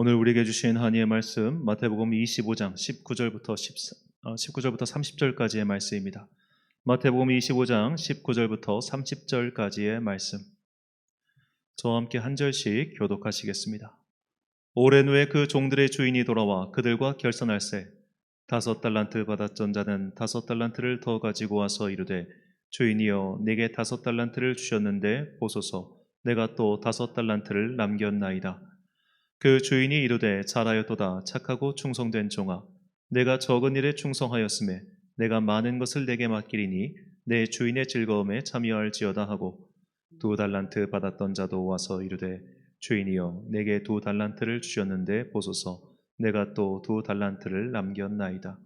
오늘 우리에게 주신 한이의 말씀 마태복음 25장 19절부터 30절까지의 말씀입니다. 마태복음 25장 19절부터 30절까지의 말씀. 저와 함께 한 절씩 교독하시겠습니다. 오랜 후에 그 종들의 주인이 돌아와 그들과 결선할세 5달란트 받았던 자는 5달란트를 더 가지고 와서 이르되 주인이여 내게 5달란트를 주셨는데 보소서 내가 또 5달란트를 남겼나이다. 그 주인이 이르되 잘하였도다 착하고 충성된 종아 내가 적은 일에 충성하였음에 내가 많은 것을 내게 맡기리니 내 주인의 즐거움에 참여할지어다 하고 2달란트 받았던 자도 와서 이르되 주인이여 내게 2달란트를 주셨는데 보소서 내가 또 2달란트를 남겼나이다.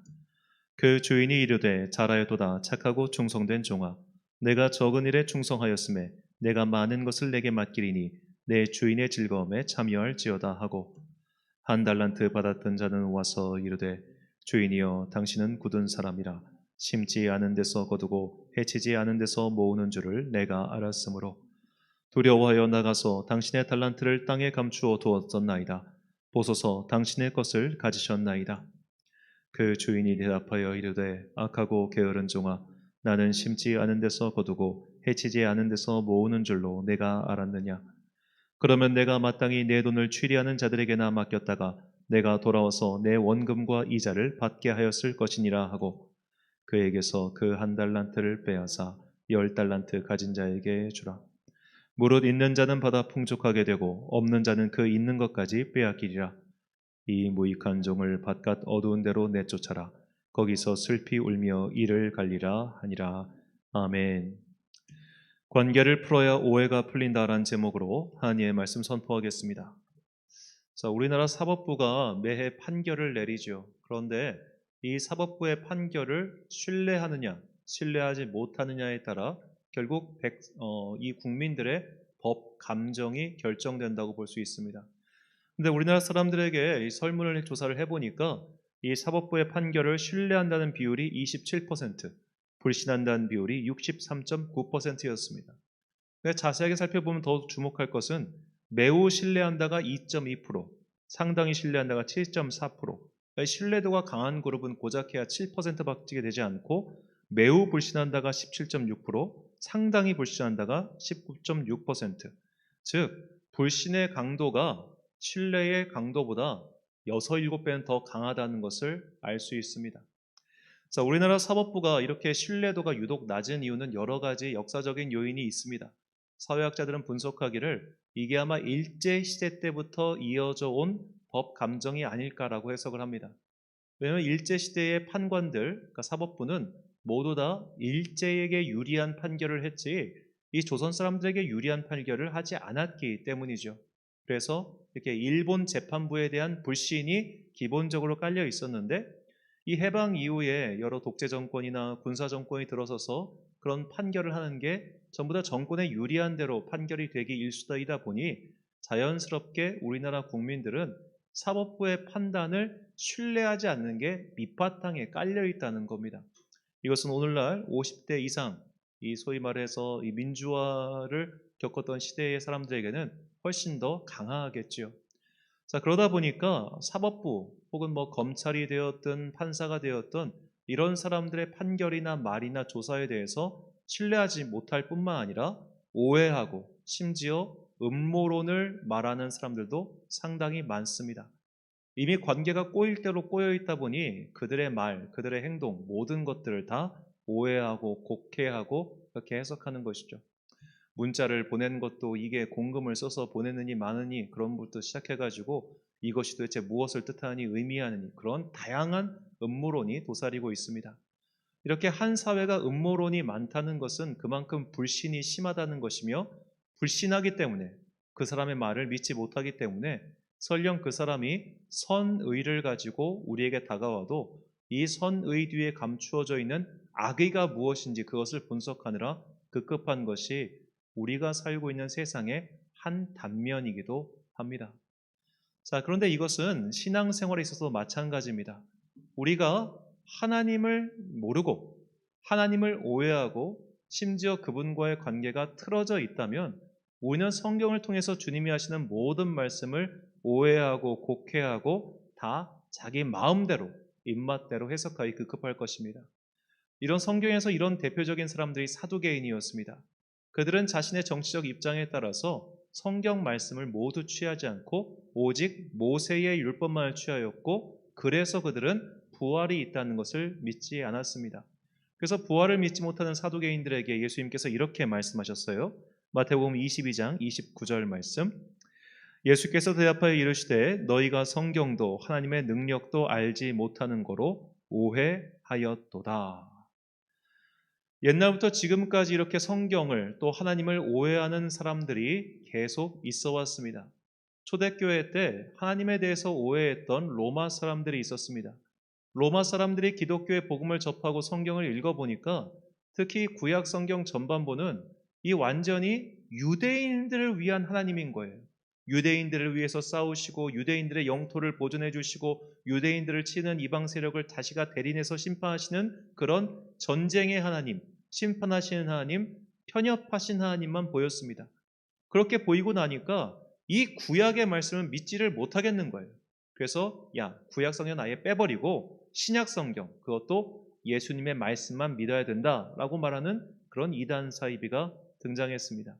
그 주인이 이르되 잘하였도다 착하고 충성된 종아 내가 적은 일에 충성하였음에 내가 많은 것을 내게 맡기리니 내 주인의 즐거움에 참여할지어다 하고 1달란트 받았던 자는 와서 이르되 주인이여 당신은 굳은 사람이라 심지 않은 데서 거두고 해치지 않은 데서 모으는 줄을 내가 알았으므로 두려워하여 나가서 당신의 달란트를 땅에 감추어 두었었나이다. 보소서 당신의 것을 가지셨나이다. 그 주인이 대답하여 이르되 악하고 게으른 종아 나는 심지 않은 데서 거두고 해치지 않은 데서 모으는 줄로 내가 알았느냐. 그러면 내가 마땅히 내 돈을 취리하는 자들에게나 맡겼다가 내가 돌아와서 내 원금과 이자를 받게 하였을 것이니라 하고 그에게서 그 1달란트를 빼앗아 10달란트 가진 자에게 주라. 무릇 있는 자는 받아 풍족하게 되고 없는 자는 그 있는 것까지 빼앗기리라. 이 무익한 종을 바깥 어두운 데로 내쫓아라. 거기서 슬피 울며 이를 갈리라 하니라. 아멘. 관계를 풀어야 오해가 풀린다라는 제목으로 한이의 말씀 선포하겠습니다. 자, 우리나라 사법부가 매해 판결을 내리죠. 그런데 이 사법부의 판결을 신뢰하느냐, 신뢰하지 못하느냐에 따라 결국 이 국민들의 법 감정이 결정된다고 볼 수 있습니다. 근데 우리나라 사람들에게 이 설문을 조사를 해보니까 이 사법부의 판결을 신뢰한다는 비율이 27%, 불신한다는 비율이 63.9%였습니다. 자세하게 살펴보면 더욱 주목할 것은 매우 신뢰한다가 2.2%, 상당히 신뢰한다가 7.4%, 신뢰도가 강한 그룹은 고작해야 7%밖에 되지 않고 매우 불신한다가 17.6%, 상당히 불신한다가 19.6%, 즉 불신의 강도가 신뢰의 강도보다 6, 7배는 더 강하다는 것을 알 수 있습니다. 자, 우리나라 사법부가 이렇게 신뢰도가 유독 낮은 이유는 여러 가지 역사적인 요인이 있습니다. 사회학자들은 분석하기를 이게 아마 일제시대 때부터 이어져 온 법 감정이 아닐까라고 해석을 합니다. 왜냐하면 일제시대의 판관들, 그러니까 사법부는 모두 다 일제에게 유리한 판결을 했지 이 조선 사람들에게 유리한 판결을 하지 않았기 때문이죠. 그래서 이렇게 일본 재판부에 대한 불신이 기본적으로 깔려 있었는데 이 해방 이후에 여러 독재 정권이나 군사 정권이 들어서서 그런 판결을 하는 게 전부 다 정권에 유리한 대로 판결이 되기 일수이다 보니 자연스럽게 우리나라 국민들은 사법부의 판단을 신뢰하지 않는 게 밑바탕에 깔려 있다는 겁니다. 이것은 오늘날 50대 이상, 이 소위 말해서 이 민주화를 겪었던 시대의 사람들에게는 훨씬 더 강하겠지요. 자, 그러다 보니까 사법부 혹은 뭐 검찰이 되었든 판사가 되었든 이런 사람들의 판결이나 말이나 조사에 대해서 신뢰하지 못할 뿐만 아니라 오해하고 심지어 음모론을 말하는 사람들도 상당히 많습니다. 이미 관계가 꼬일 대로 꼬여 있다 보니 그들의 말, 그들의 행동, 모든 것들을 다 오해하고 곡해하고 그렇게 해석하는 것이죠. 문자를 보낸 것도 이게 공금을 써서 보내느니 마느니 그런 것부터 시작해가지고 이것이 도대체 무엇을 뜻하니 의미하느니 그런 다양한 음모론이 도사리고 있습니다. 이렇게 한 사회가 음모론이 많다는 것은 그만큼 불신이 심하다는 것이며 불신하기 때문에 그 사람의 말을 믿지 못하기 때문에 설령 그 사람이 선의를 가지고 우리에게 다가와도 이 선의 뒤에 감추어져 있는 악의가 무엇인지 그것을 분석하느라 급급한 것이 우리가 살고 있는 세상의 한 단면이기도 합니다. 자, 그런데 이것은 신앙생활에 있어서도 마찬가지입니다. 우리가 하나님을 모르고 하나님을 오해하고 심지어 그분과의 관계가 틀어져 있다면 오히려 성경을 통해서 주님이 하시는 모든 말씀을 오해하고 곡해하고 다 자기 마음대로 입맛대로 해석하기 급급할 것입니다. 이런 성경에서 이런 대표적인 사람들이 사두개인이었습니다. 그들은 자신의 정치적 입장에 따라서 성경 말씀을 모두 취하지 않고 오직 모세의 율법만을 취하였고, 그래서 그들은 부활이 있다는 것을 믿지 않았습니다. 그래서 부활을 믿지 못하는 사두개인들에게 예수님께서 이렇게 말씀하셨어요. 마태복음 22장 29절 말씀. 예수께서 대답하여 이르시되 너희가 성경도 하나님의 능력도 알지 못하는 거로 오해하였도다. 옛날부터 지금까지 이렇게 성경을 또 하나님을 오해하는 사람들이 계속 있어 왔습니다. 초대교회 때 하나님에 대해서 오해했던 로마 사람들이 있었습니다. 로마 사람들이 기독교의 복음을 접하고 성경을 읽어보니까 특히 구약 성경 전반부는 이 완전히 유대인들을 위한 하나님인 거예요. 유대인들을 위해서 싸우시고 유대인들의 영토를 보존해 주시고 유대인들을 치는 이방 세력을 다시가 대리해서 심판하시는 그런 전쟁의 하나님, 심판하시는 하나님, 편협하신 하나님만 보였습니다. 그렇게 보이고 나니까 이 구약의 말씀을 믿지를 못하겠는 거예요. 그래서 구약 성경 아예 빼버리고 신약 성경, 그것도 예수님의 말씀만 믿어야 된다라고 말하는 그런 이단 사이비가 등장했습니다.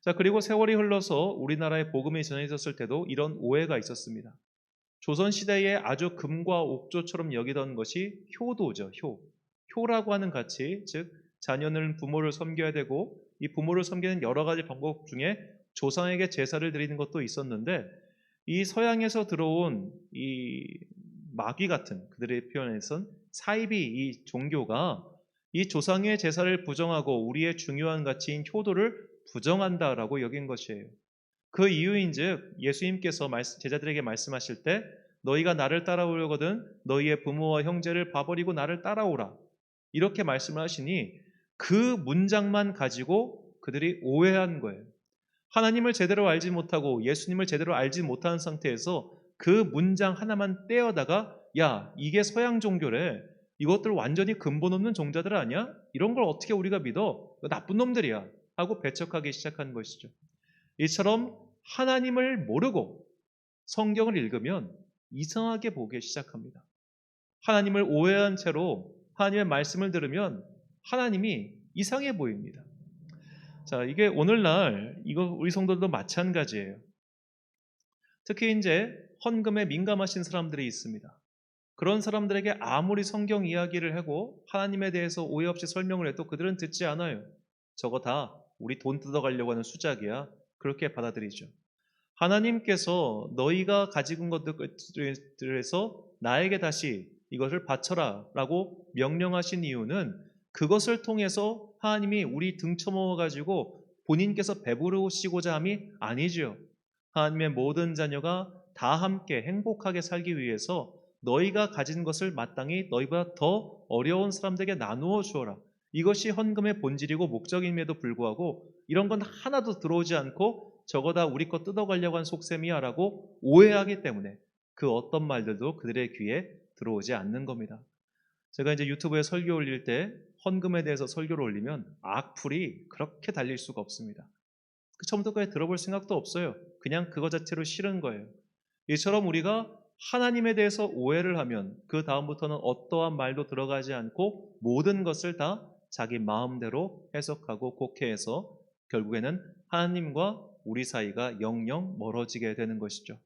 자, 그리고 세월이 흘러서 우리나라에 복음이 전해졌을 때도 이런 오해가 있었습니다. 조선시대에 아주 금과 옥조처럼 여기던 것이 효도죠. 효라고 하는 가치, 즉 자녀는 부모를 섬겨야 되고 이 부모를 섬기는 여러 가지 방법 중에 조상에게 제사를 드리는 것도 있었는데, 이 서양에서 들어온 이 마귀 같은 그들의 표현에선 사이비 이 종교가 이 조상의 제사를 부정하고 우리의 중요한 가치인 효도를 부정한다라고 여긴 것이에요. 그 이유인즉 예수님께서 제자들에게 말씀하실 때 너희가 나를 따라오려거든 너희의 부모와 형제를 봐버리고 나를 따라오라, 이렇게 말씀을 하시니 그 문장만 가지고 그들이 오해한 거예요. 하나님을 제대로 알지 못하고 예수님을 제대로 알지 못하는 상태에서 그 문장 하나만 떼어다가 이게 서양 종교래, 이것들 완전히 근본 없는 종자들 아니야? 이런 걸 어떻게 우리가 믿어? 나쁜 놈들이야 하고 배척하기 시작한 것이죠. 이처럼 하나님을 모르고 성경을 읽으면 이상하게 보기 시작합니다. 하나님을 오해한 채로 하나님의 말씀을 들으면 하나님이 이상해 보입니다. 자, 이게 오늘날 우리 성도들도 마찬가지예요. 특히 이제 헌금에 민감하신 사람들이 있습니다. 그런 사람들에게 아무리 성경 이야기를 하고 하나님에 대해서 오해 없이 설명을 해도 그들은 듣지 않아요. 저거 다 우리 돈 뜯어가려고 하는 수작이야. 그렇게 받아들이죠. 하나님께서 너희가 가지고 있는 것들에서 나에게 다시 이것을 바쳐라 라고 명령하신 이유는 그것을 통해서 하나님이 우리 등쳐먹어가지고 본인께서 배부르시고자 함이 아니죠. 하나님의 모든 자녀가 다 함께 행복하게 살기 위해서 너희가 가진 것을 마땅히 너희보다 더 어려운 사람들에게 나누어 주어라. 이것이 헌금의 본질이고 목적임에도 불구하고 이런 건 하나도 들어오지 않고 저거 다 우리 거 뜯어가려고 한 속셈이야 라고 오해하기 때문에 그 어떤 말들도 그들의 귀에 들어오지 않는 겁니다. 제가 이제 유튜브에 설교 올릴 때 헌금에 대해서 설교를 올리면 악플이 그렇게 달릴 수가 없습니다. 처음부터까지 들어볼 생각도 없어요. 그냥 그거 자체로 싫은 거예요. 이처럼 우리가 하나님에 대해서 오해를 하면 그 다음부터는 어떠한 말도 들어가지 않고 모든 것을 다 자기 마음대로 해석하고 곡해해서 결국에는 하나님과 우리 사이가 영영 멀어지게 되는 것이죠.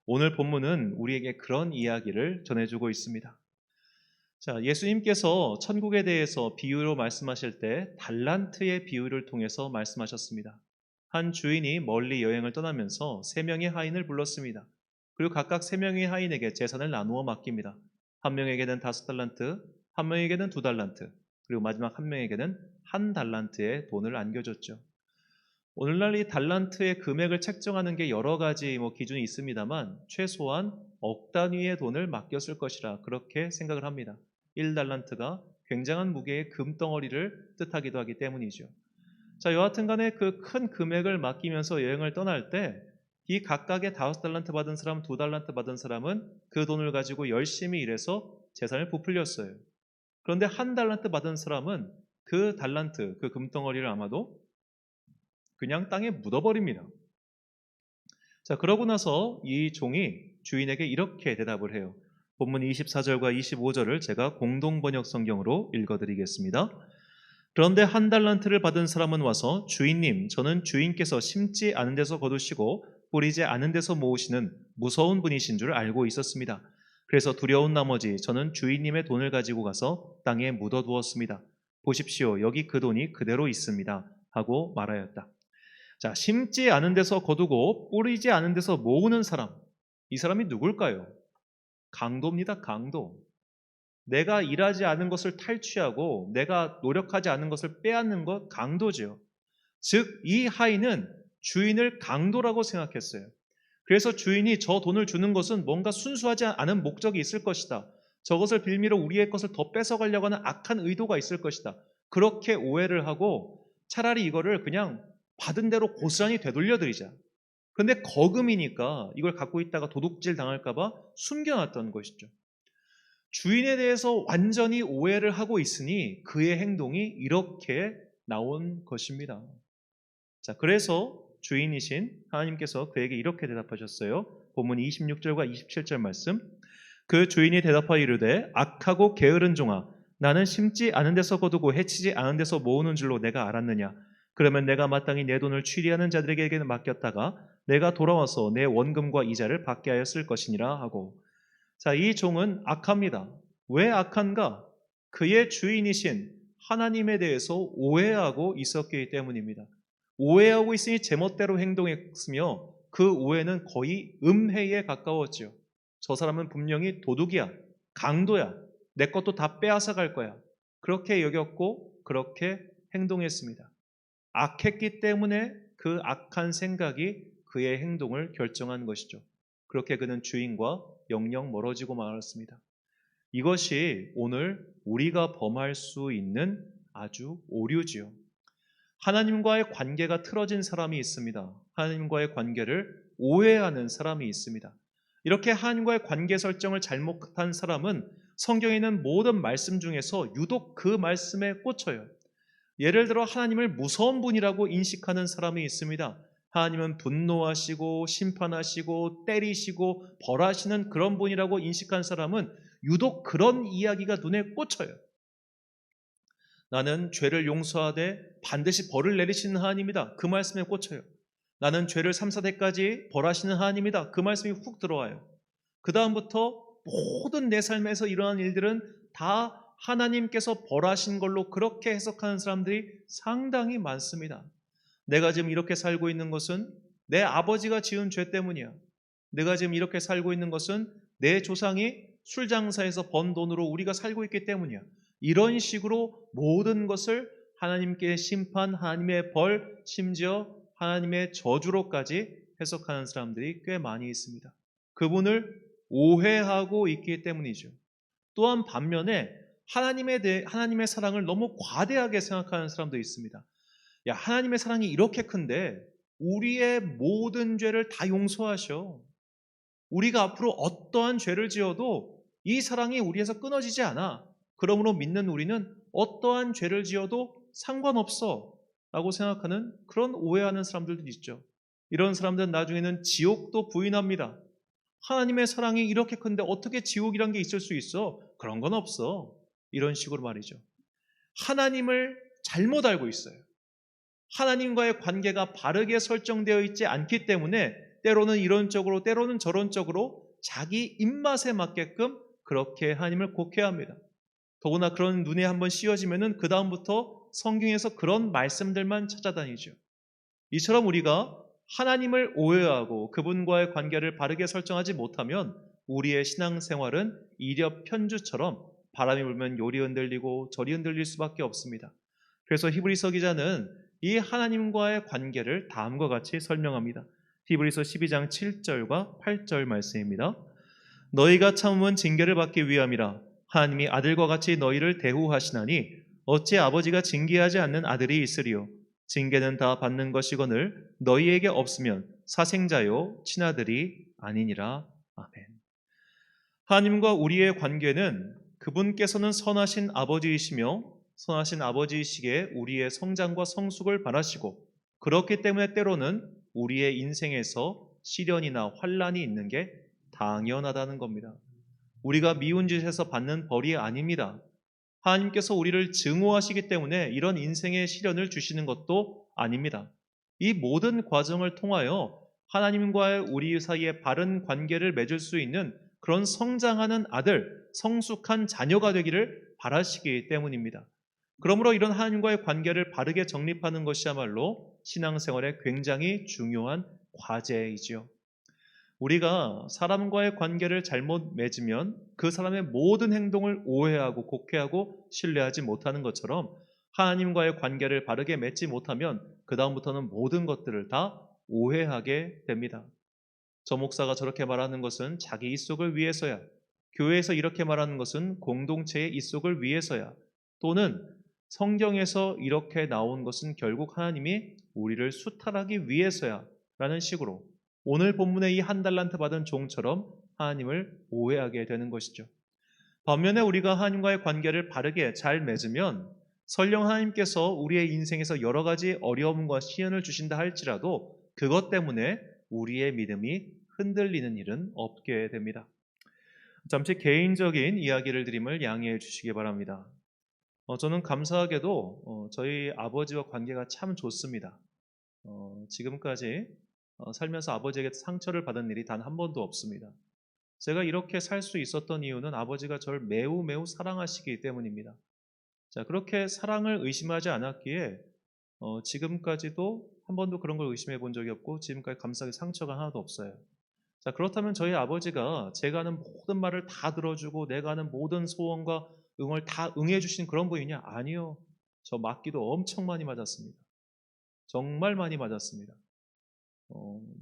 오늘 본문은 우리에게 그런 이야기를 전해주고 있습니다. 자, 예수님께서 천국에 대해서 비유로 말씀하실 때 달란트의 비유를 통해서 말씀하셨습니다. 한 주인이 멀리 여행을 떠나면서 3명의 하인을 불렀습니다. 그리고 각각 3명의 하인에게 재산을 나누어 맡깁니다. 한 명에게는 5달란트, 한 명에게는 2달란트, 그리고 마지막 한 명에게는 1달란트의 돈을 안겨줬죠. 오늘날 이 달란트의 금액을 책정하는 게 여러 가지 기준이 있습니다만 최소한 억 단위의 돈을 맡겼을 것이라 그렇게 생각을 합니다. 1달란트가 굉장한 무게의 금덩어리를 뜻하기도 하기 때문이죠. 자, 여하튼 간에 그 큰 금액을 맡기면서 여행을 떠날 때 이 각각의 5달란트 받은 사람, 2달란트 받은 사람은 그 돈을 가지고 열심히 일해서 재산을 부풀렸어요. 그런데 1달란트 받은 사람은 그 달란트, 그 금덩어리를 아마도 그냥 땅에 묻어버립니다. 자, 그러고 나서 이 종이 주인에게 이렇게 대답을 해요. 본문 24절과 25절을 제가 공동 번역 성경으로 읽어드리겠습니다. 그런데 한 달란트를 받은 사람은 와서 주인님, 저는 주인께서 심지 않은 데서 거두시고 뿌리지 않은 데서 모으시는 무서운 분이신 줄 알고 있었습니다. 그래서 두려운 나머지 저는 주인님의 돈을 가지고 가서 땅에 묻어두었습니다. 보십시오, 여기 그 돈이 그대로 있습니다. 하고 말하였다. 자, 심지 않은 데서 거두고 뿌리지 않은 데서 모으는 사람. 이 사람이 누굴까요? 강도입니다, 강도. 내가 일하지 않은 것을 탈취하고 내가 노력하지 않은 것을 빼앗는 것 강도죠. 즉, 이 하인은 주인을 강도라고 생각했어요. 그래서 주인이 저 돈을 주는 것은 뭔가 순수하지 않은 목적이 있을 것이다. 저것을 빌미로 우리의 것을 더 뺏어가려고 하는 악한 의도가 있을 것이다. 그렇게 오해를 하고 차라리 이거를 그냥 받은 대로 고스란히 되돌려드리자. 그런데 거금이니까 이걸 갖고 있다가 도둑질 당할까 봐 숨겨놨던 것이죠. 주인에 대해서 완전히 오해를 하고 있으니 그의 행동이 이렇게 나온 것입니다. 자, 그래서 주인이신 하나님께서 그에게 이렇게 대답하셨어요. 본문 26절과 27절 말씀. 그 주인이 대답하여 이르되 악하고 게으른 종아, 나는 심지 않은 데서 거두고 해치지 않은 데서 모으는 줄로 내가 알았느냐. 그러면 내가 마땅히 내 돈을 취리하는 자들에게 맡겼다가 내가 돌아와서 내 원금과 이자를 받게 하였을 것이니라 하고. 자, 이 종은 악합니다. 왜 악한가? 그의 주인이신 하나님에 대해서 오해하고 있었기 때문입니다. 오해하고 있으니 제멋대로 행동했으며 그 오해는 거의 음해에 가까웠죠. 저 사람은 분명히 도둑이야, 강도야, 내 것도 다 빼앗아 갈 거야. 그렇게 여겼고 그렇게 행동했습니다. 악했기 때문에 그 악한 생각이 그의 행동을 결정한 것이죠. 그렇게 그는 주인과 영영 멀어지고 말았습니다. 이것이 오늘 우리가 범할 수 있는 아주 오류지요. 하나님과의 관계가 틀어진 사람이 있습니다. 하나님과의 관계를 오해하는 사람이 있습니다. 이렇게 하나님과의 관계 설정을 잘못한 사람은 성경에 있는 모든 말씀 중에서 유독 그 말씀에 꽂혀요. 예를 들어 하나님을 무서운 분이라고 인식하는 사람이 있습니다. 하나님은 분노하시고 심판하시고 때리시고 벌하시는 그런 분이라고 인식한 사람은 유독 그런 이야기가 눈에 꽂혀요. 나는 죄를 용서하되 반드시 벌을 내리시는 하나님이다. 그 말씀에 꽂혀요. 나는 죄를 3, 4대까지 벌하시는 하나님이다. 그 말씀이 훅 들어와요. 그 다음부터 모든 내 삶에서 일어난 일들은 다 하나님께서 벌하신 걸로 그렇게 해석하는 사람들이 상당히 많습니다. 내가 지금 이렇게 살고 있는 것은 내 아버지가 지은 죄 때문이야. 내가 지금 이렇게 살고 있는 것은 내 조상이 술 장사해서 번 돈으로 우리가 살고 있기 때문이야. 이런 식으로 모든 것을 하나님께 심판, 하나님의 벌, 심지어 하나님의 저주로까지 해석하는 사람들이 꽤 많이 있습니다. 그분을 오해하고 있기 때문이죠. 또한 반면에 하나님의 사랑을 너무 과대하게 생각하는 사람도 있습니다. 야, 하나님의 사랑이 이렇게 큰데 우리의 모든 죄를 다 용서하셔. 우리가 앞으로 어떠한 죄를 지어도 이 사랑이 우리에서 끊어지지 않아. 그러므로 믿는 우리는 어떠한 죄를 지어도 상관없어 라고 생각하는 그런 오해하는 사람들도 있죠. 이런 사람들은 나중에는 지옥도 부인합니다. 하나님의 사랑이 이렇게 큰데 어떻게 지옥이란 게 있을 수 있어? 그런 건 없어. 이런 식으로 말이죠. 하나님을 잘못 알고 있어요. 하나님과의 관계가 바르게 설정되어 있지 않기 때문에 때로는 이런 쪽으로 때로는 저런 쪽으로 자기 입맛에 맞게끔 그렇게 하나님을 곡해합니다. 더구나 그런 눈에 한번 씌워지면은 그 다음부터 성경에서 그런 말씀들만 찾아다니죠. 이처럼 우리가 하나님을 오해하고 그분과의 관계를 바르게 설정하지 못하면 우리의 신앙생활은 이력 편주처럼 바람이 불면 요리 흔들리고 저리 흔들릴 수밖에 없습니다. 그래서 히브리서 기자는 이 하나님과의 관계를 다음과 같이 설명합니다. 히브리서 12장 7절과 8절 말씀입니다. 너희가 참음은 징계를 받기 위함이라. 하나님이 아들과 같이 너희를 대우하시나니 어찌 아버지가 징계하지 않는 아들이 있으리요. 징계는 다 받는 것이거늘 너희에게 없으면 사생자요 친아들이 아니니라. 아멘. 하나님과 우리의 관계는 그분께서는 선하신 아버지이시며 선하신 아버지이시기에 우리의 성장과 성숙을 바라시고 그렇기 때문에 때로는 우리의 인생에서 시련이나 환란이 있는 게 당연하다는 겁니다. 우리가 미운 짓에서 받는 벌이 아닙니다. 하나님께서 우리를 증오하시기 때문에 이런 인생의 시련을 주시는 것도 아닙니다. 이 모든 과정을 통하여 하나님과의 우리 사이에 바른 관계를 맺을 수 있는 그런 성장하는 아들, 성숙한 자녀가 되기를 바라시기 때문입니다. 그러므로 이런 하나님과의 관계를 바르게 정립하는 것이야말로 신앙생활에 굉장히 중요한 과제이지요. 우리가 사람과의 관계를 잘못 맺으면 그 사람의 모든 행동을 오해하고 곡해하고 신뢰하지 못하는 것처럼 하나님과의 관계를 바르게 맺지 못하면 그 다음부터는 모든 것들을 다 오해하게 됩니다. 저 목사가 저렇게 말하는 것은 자기 이속을 위해서야, 교회에서 이렇게 말하는 것은 공동체의 이속을 위해서야, 또는 성경에서 이렇게 나온 것은 결국 하나님이 우리를 수탈하기 위해서야 라는 식으로 오늘 본문의 이 한 달란트 받은 종처럼 하나님을 오해하게 되는 것이죠. 반면에 우리가 하나님과의 관계를 바르게 잘 맺으면 설령 하나님께서 우리의 인생에서 여러 가지 어려움과 시련을 주신다 할지라도 그것 때문에 우리의 믿음이 흔들리는 일은 없게 됩니다. 잠시 개인적인 이야기를 드림을 양해해 주시기 바랍니다. 저는 감사하게도 저희 아버지와 관계가 참 좋습니다. 지금까지 살면서 아버지에게 상처를 받은 일이 단 한 번도 없습니다. 제가 이렇게 살 수 있었던 이유는 아버지가 저를 매우 매우 사랑하시기 때문입니다. 자, 그렇게 사랑을 의심하지 않았기에 지금까지도 한 번도 그런 걸 의심해 본 적이 없고 지금까지 감사하게 상처가 하나도 없어요. 자, 그렇다면 저희 아버지가 제가 하는 모든 말을 다 들어주고 내가 하는 모든 소원과 응을 다 응해 주신 그런 분이냐? 아니요. 저 맞기도 엄청 많이 맞았습니다. 정말 많이 맞았습니다.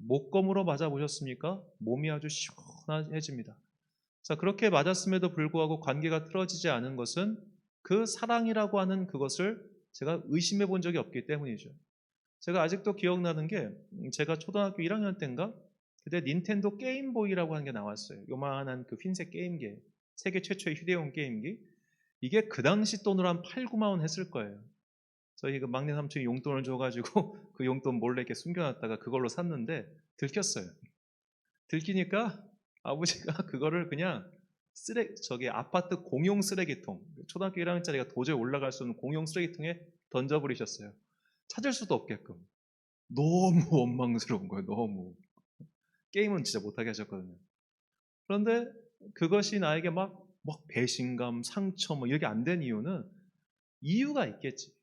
목검으로 맞아보셨습니까? 몸이 아주 시원해집니다. 자, 그렇게 맞았음에도 불구하고 관계가 틀어지지 않은 것은 그 사랑이라고 하는 그것을 제가 의심해 본 적이 없기 때문이죠. 제가 아직도 기억나는 게 제가 초등학교 1학년 때인가? 그때 닌텐도 게임보이라고 하는 게 나왔어요. 요만한 그 흰색 게임기. 세계 최초의 휴대용 게임기. 이게 그 당시 돈으로 한 8, 9만 원 했을 거예요. 저희 그 막내 삼촌이 용돈을 줘가지고 그 용돈 몰래 이렇게 숨겨놨다가 그걸로 샀는데 들켰어요. 들키니까 아버지가 그거를 그냥 저기 아파트 공용 쓰레기통, 초등학교 1학년짜리가 도저히 올라갈 수 없는 공용 쓰레기통에 던져버리셨어요. 찾을 수도 없게끔. 너무 원망스러운 거예요. 너무. 게임은 진짜 못하게 하셨거든요. 그런데 그것이 나에게 막 배신감, 상처 이렇게 안 된 이유는 이유가 있겠지.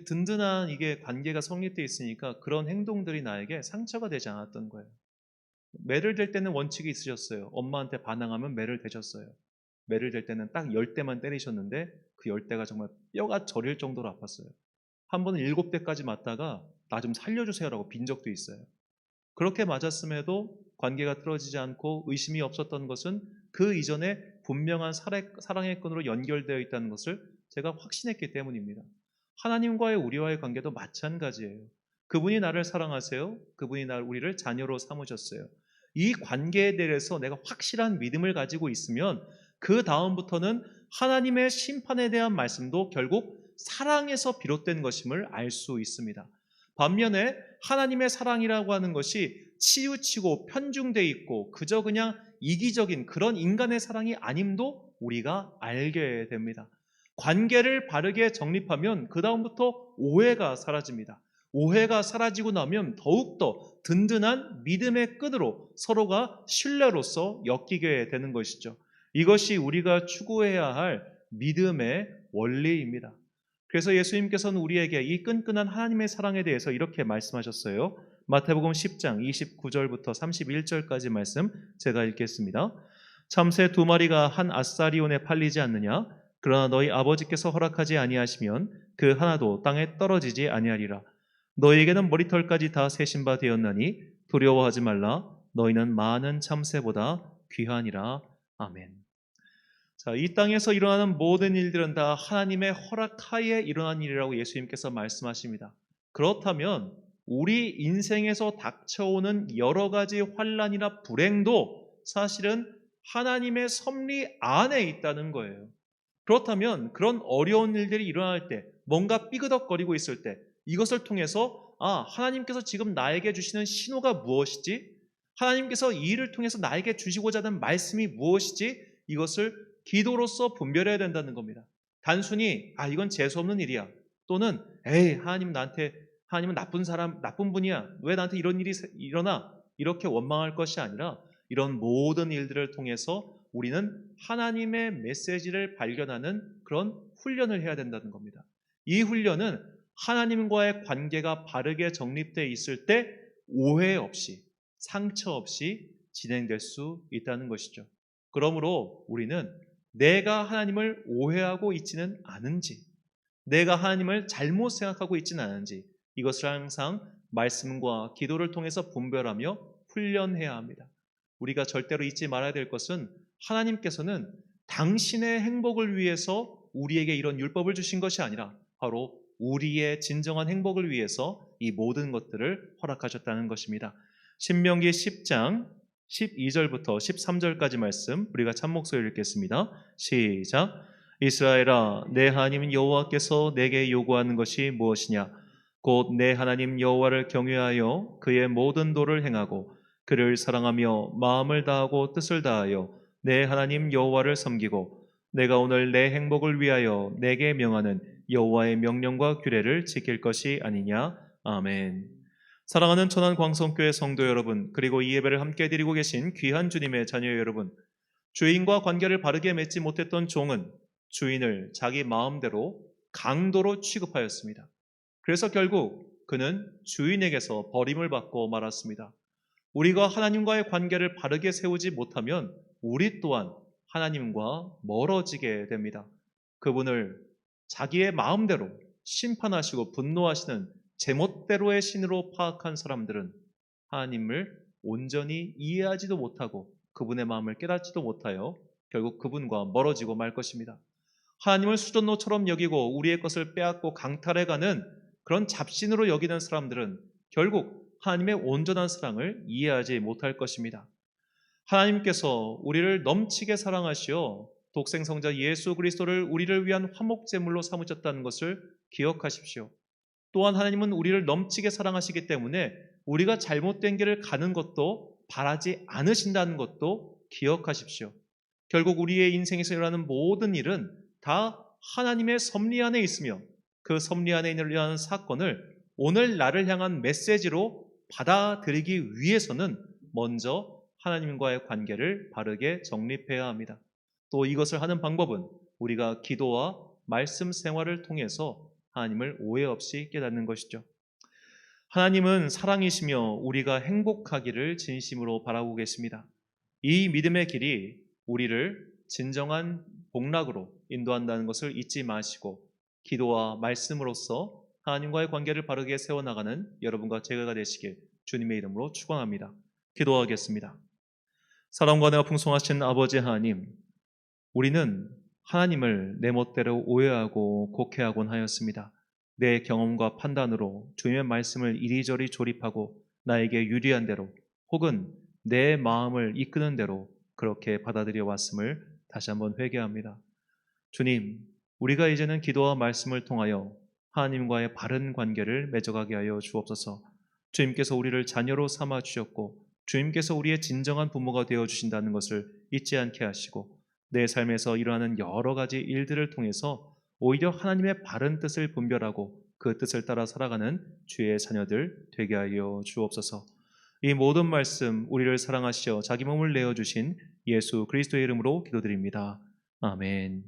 든든한 이게 관계가 성립되어 있으니까 그런 행동들이 나에게 상처가 되지 않았던 거예요. 매를 댈 때는 원칙이 있으셨어요. 엄마한테 반항하면 매를 대셨어요. 매를 댈 때는 딱 10대만 때리셨는데 그 10대가 정말 뼈가 저릴 정도로 아팠어요. 한 번은 7대까지 맞다가 나 좀 살려주세요라고 빈 적도 있어요. 그렇게 맞았음에도 관계가 틀어지지 않고 의심이 없었던 것은 그 이전에 분명한 사랑의 끈으로 연결되어 있다는 것을 제가 확신했기 때문입니다. 하나님과의 우리와의 관계도 마찬가지예요. 그분이 나를 사랑하세요. 그분이 우리를 자녀로 삼으셨어요. 이 관계에 대해서 내가 확실한 믿음을 가지고 있으면 그 다음부터는 하나님의 심판에 대한 말씀도 결국 사랑에서 비롯된 것임을 알 수 있습니다. 반면에 하나님의 사랑이라고 하는 것이 치우치고 편중되어 있고 그저 그냥 이기적인 그런 인간의 사랑이 아님도 우리가 알게 됩니다. 관계를 바르게 정립하면 그 다음부터 오해가 사라집니다. 오해가 사라지고 나면 더욱더 든든한 믿음의 끈으로 서로가 신뢰로서 엮이게 되는 것이죠. 이것이 우리가 추구해야 할 믿음의 원리입니다. 그래서 예수님께서는 우리에게 이 끈끈한 하나님의 사랑에 대해서 이렇게 말씀하셨어요. 마태복음 10장 29절부터 31절까지 말씀 제가 읽겠습니다. 참새 2마리가 한 아사리온에 팔리지 않느냐? 그러나 너희 아버지께서 허락하지 아니하시면 그 하나도 땅에 떨어지지 아니하리라. 너희에게는 머리털까지 다 세신 바 되었나니 두려워하지 말라. 너희는 많은 참새보다 귀하니라. 아멘. 자, 이 땅에서 일어나는 모든 일들은 다 하나님의 허락하에 일어난 일이라고 예수님께서 말씀하십니다. 그렇다면 우리 인생에서 닥쳐오는 여러 가지 환난이나 불행도 사실은 하나님의 섭리 안에 있다는 거예요. 그렇다면 그런 어려운 일들이 일어날 때, 뭔가 삐그덕거리고 있을 때 이것을 통해서 하나님께서 지금 나에게 주시는 신호가 무엇이지? 하나님께서 이 일을 통해서 나에게 주시고자 하는 말씀이 무엇이지? 이것을 기도로서 분별해야 된다는 겁니다. 단순히 이건 재수없는 일이야. 또는 하나님은 나쁜 분이야. 왜 나한테 이런 일이 일어나? 이렇게 원망할 것이 아니라 이런 모든 일들을 통해서 우리는 하나님의 메시지를 발견하는 그런 훈련을 해야 된다는 겁니다. 이 훈련은 하나님과의 관계가 바르게 정립되어 있을 때 오해 없이, 상처 없이 진행될 수 있다는 것이죠. 그러므로 우리는 내가 하나님을 오해하고 있지는 않은지, 내가 하나님을 잘못 생각하고 있지는 않은지, 이것을 항상 말씀과 기도를 통해서 분별하며 훈련해야 합니다. 우리가 절대로 잊지 말아야 될 것은 하나님께서는 당신의 행복을 위해서 우리에게 이런 율법을 주신 것이 아니라 바로 우리의 진정한 행복을 위해서 이 모든 것들을 허락하셨다는 것입니다. 신명기 10장 12절부터 13절까지 말씀 우리가 참목소리를 읽겠습니다. 시작. 이스라엘아, 내 하나님 여호와께서 내게 요구하는 것이 무엇이냐? 곧 내 하나님 여호와를 경외하여 그의 모든 도를 행하고 그를 사랑하며 마음을 다하고 뜻을 다하여 내 하나님 여호와를 섬기고 내가 오늘 내 행복을 위하여 내게 명하는 여호와의 명령과 규례를 지킬 것이 아니냐. 아멘. 사랑하는 천안광성교회 성도 여러분, 그리고 이 예배를 함께 드리고 계신 귀한 주님의 자녀 여러분, 주인과 관계를 바르게 맺지 못했던 종은 주인을 자기 마음대로 강도로 취급하였습니다. 그래서 결국 그는 주인에게서 버림을 받고 말았습니다. 우리가 하나님과의 관계를 바르게 세우지 못하면 우리 또한 하나님과 멀어지게 됩니다. 그분을 자기의 마음대로 심판하시고 분노하시는 제멋대로의 신으로 파악한 사람들은 하나님을 온전히 이해하지도 못하고 그분의 마음을 깨닫지도 못하여 결국 그분과 멀어지고 말 것입니다. 하나님을 수전노처럼 여기고 우리의 것을 빼앗고 강탈해가는 그런 잡신으로 여기는 사람들은 결국 하나님의 온전한 사랑을 이해하지 못할 것입니다. 하나님께서 우리를 넘치게 사랑하시어 독생성자 예수 그리스도를 우리를 위한 화목제물로 삼으셨다는 것을 기억하십시오. 또한 하나님은 우리를 넘치게 사랑하시기 때문에 우리가 잘못된 길을 가는 것도 바라지 않으신다는 것도 기억하십시오. 결국 우리의 인생에서 일어나는 모든 일은 다 하나님의 섭리 안에 있으며 그 섭리 안에 일어나는 사건을 오늘 나를 향한 메시지로 받아들이기 위해서는 먼저 하나님과의 관계를 바르게 정립해야 합니다. 또 이것을 하는 방법은 우리가 기도와 말씀 생활을 통해서 하나님을 오해 없이 깨닫는 것이죠. 하나님은 사랑이시며 우리가 행복하기를 진심으로 바라고 계십니다. 이 믿음의 길이 우리를 진정한 복락으로 인도한다는 것을 잊지 마시고 기도와 말씀으로써 하나님과의 관계를 바르게 세워나가는 여러분과 제가 되시길 주님의 이름으로 축원합니다. 기도하겠습니다. 사랑과 은혜가 풍성하신 아버지 하나님, 우리는 하나님을 내 멋대로 오해하고 곡해하곤 하였습니다. 내 경험과 판단으로 주님의 말씀을 이리저리 조립하고 나에게 유리한 대로 혹은 내 마음을 이끄는 대로 그렇게 받아들여 왔음을 다시 한번 회개합니다. 주님, 우리가 이제는 기도와 말씀을 통하여 하나님과의 바른 관계를 맺어가게 하여 주옵소서. 주님께서 우리를 자녀로 삼아 주셨고 주님께서 우리의 진정한 부모가 되어 주신다는 것을 잊지 않게 하시고 내 삶에서 일어나는 여러 가지 일들을 통해서 오히려 하나님의 바른 뜻을 분별하고 그 뜻을 따라 살아가는 주의 자녀들 되게 하여 주옵소서. 이 모든 말씀 우리를 사랑하시어 자기 몸을 내어주신 예수 그리스도의 이름으로 기도드립니다. 아멘.